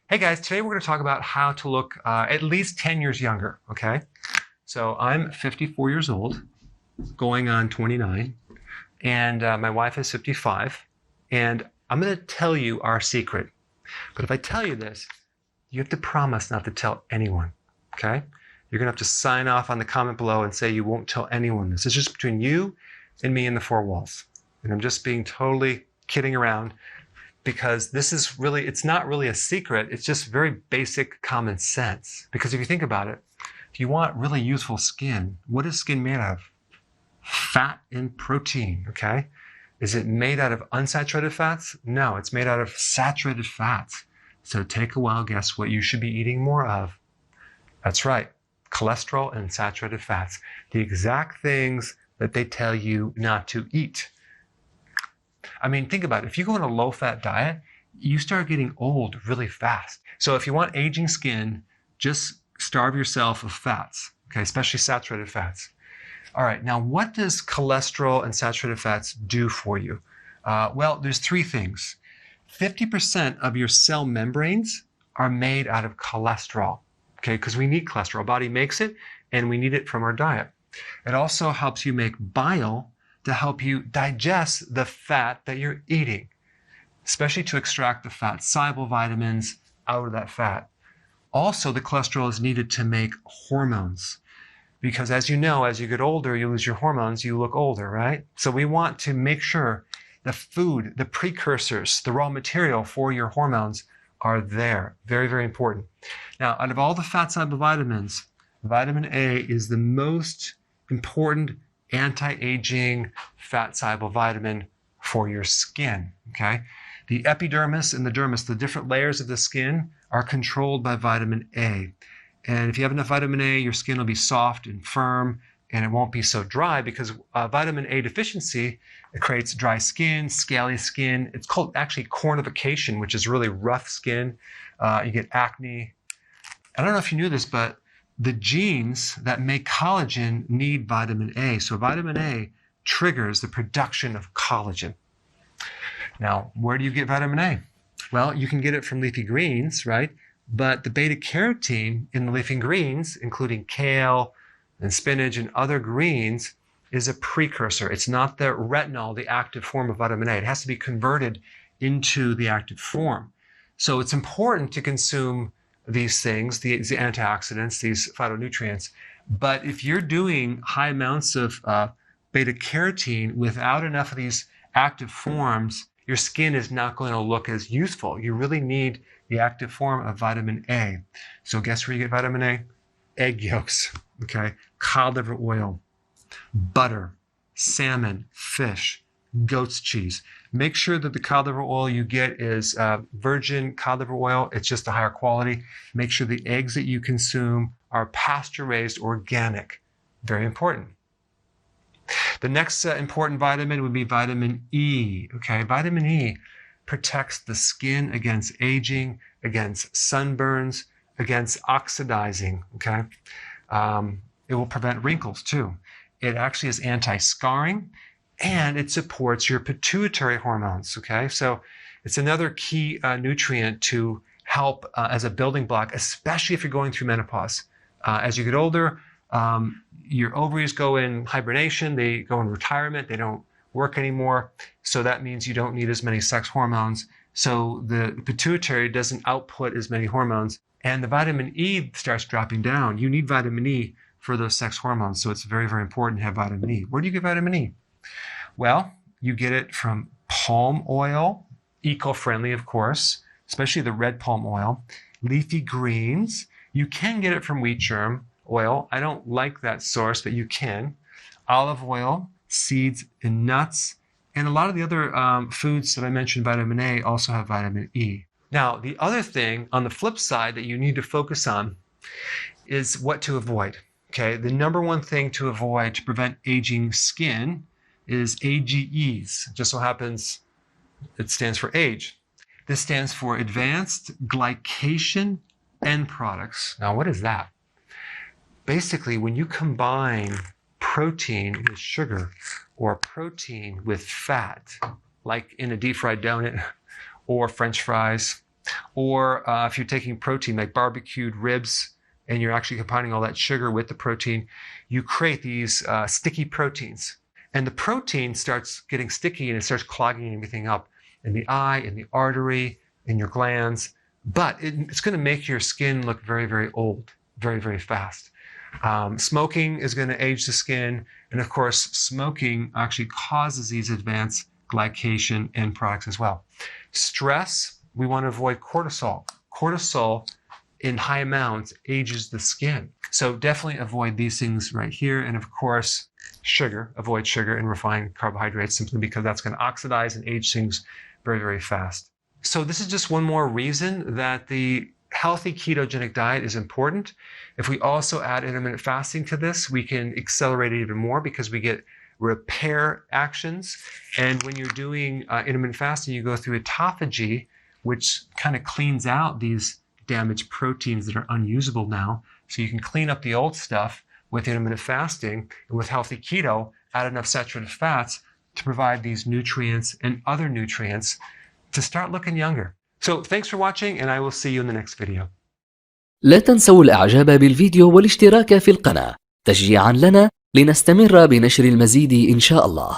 Hey guys, today we're going to talk about how to look at least 10 years younger, okay? So I'm 54 years old, going on 29, and my wife is 55, and I'm going to tell you our secret. But if I tell you this, you have to promise not to tell anyone, okay? You're going to have to sign off on the comment below and say you won't tell anyone this. It's just between you and me in the four walls. And I'm just being totally kidding around, because this is really, it's not really a secret. It's just very basic common sense. Because if you think about it, if you want really youthful skin, what is skin made out of? Fat and protein, okay? Is it made out of unsaturated fats? No, it's made out of saturated fats. So take a wild guess what you should be eating more of. That's right, cholesterol and saturated fats. The exact things that they tell you not to eat. I mean, think about it. If you go on a low-fat diet, you start getting old really fast. So if you want aging skin, just starve yourself of fats, okay, especially saturated fats. All right, now what does cholesterol and saturated fats do for you? Well, there's three things. 50% of your cell membranes are made out of cholesterol, okay, because we need cholesterol. Our body makes it, and we need it from our diet. It also helps you make bile to help you digest the fat that you're eating, especially to extract the fat-soluble vitamins out of that fat. Also, the cholesterol is needed to make hormones, because as you know, as you get older, you lose your hormones, you look older, right? So we want to make sure the food, the precursors, the raw material for your hormones are there. Very, very important. Now, out of all the fat-soluble vitamins, vitamin A is the most important anti-aging fat-soluble vitamin for your skin, okay? The epidermis and the dermis, the different layers of the skin, are controlled by vitamin A. And if you have enough vitamin A, your skin will be soft and firm, and it won't be so dry, because vitamin A deficiency, it creates dry skin, scaly skin. It's called actually cornification, which is really rough skin. You get acne. I don't know if you knew this, but the genes that make collagen need vitamin A. So vitamin A triggers the production of collagen. Now, where do you get vitamin A? Well, you can get it from leafy greens, right? But the beta carotene in the leafy greens, including kale and spinach and other greens, is a precursor. It's not the retinol, the active form of vitamin A. It has to be converted into the active form. So it's important to consume these things, these antioxidants, these phytonutrients. But if you're doing high amounts of beta carotene without enough of these active forms, your skin is not going to look as youthful. You really need the active form of vitamin A. So guess where you get vitamin A? Egg yolks, okay? Cod liver oil, butter, salmon, fish, goat's cheese. Make sure that the cod liver oil you get is virgin cod liver oil. It's just a higher quality. Make sure the eggs that you consume are pasture-raised organic. Very important. The next important vitamin would be vitamin E. Okay, vitamin E protects the skin against aging, against sunburns, against oxidizing. Okay, it will prevent wrinkles too. It actually is anti-scarring, and it supports your pituitary hormones, okay? So it's another key nutrient to help as a building block, especially if you're going through menopause. As you get older, your ovaries go in hibernation, they go in retirement, they don't work anymore. So that means you don't need as many sex hormones. So the pituitary doesn't output as many hormones, and the vitamin E starts dropping down. You need vitamin E for those sex hormones, so it's very, very important to have vitamin E. Where do you get vitamin E? Well, you get it from palm oil, eco-friendly, of course, especially the red palm oil, leafy greens. You can get it from wheat germ oil. I don't like that source, but you can. Olive oil, seeds, and nuts. And a lot of the other foods that I mentioned, vitamin A, also have vitamin E. Now, the other thing on the flip side that you need to focus on is what to avoid. Okay, the number one thing to avoid to prevent aging skin is AGEs. It just so happens it stands for age. This stands for advanced glycation end products. Now, what is that? Basically, when you combine protein with sugar or protein with fat, like in a deep fried donut or French fries, Or if you're taking protein like barbecued ribs and you're actually combining all that sugar with the protein, you create these sticky proteins. And the protein starts getting sticky and it starts clogging everything up in the eye, in the artery, in your glands. But it's going to make your skin look very, very old, very, very fast. Smoking is going to age the skin. And of course, smoking actually causes these advanced glycation end products as well. Stress, we want to avoid cortisol. Cortisol in high amounts ages the skin. So definitely avoid these things right here. And of course, sugar, avoid sugar and refined carbohydrates simply because that's going to oxidize and age things very, very fast. So this is just one more reason that the healthy ketogenic diet is important. If we also add intermittent fasting to this, we can accelerate it even more because we get repair actions. And when you're doing intermittent fasting, you go through autophagy, which kind of cleans out these damaged proteins that are unusable now. So you can clean up the old stuff with intermittent fasting, and with healthy keto, add enough saturated fats to provide these nutrients and other nutrients to start looking younger. So thanks for watching, and I will see you in the next video. لا تنسوا الإعجاب بالفيديو والاشتراك في القناة تشجيعا لنا لنستمر بنشر المزيد إن شاء الله.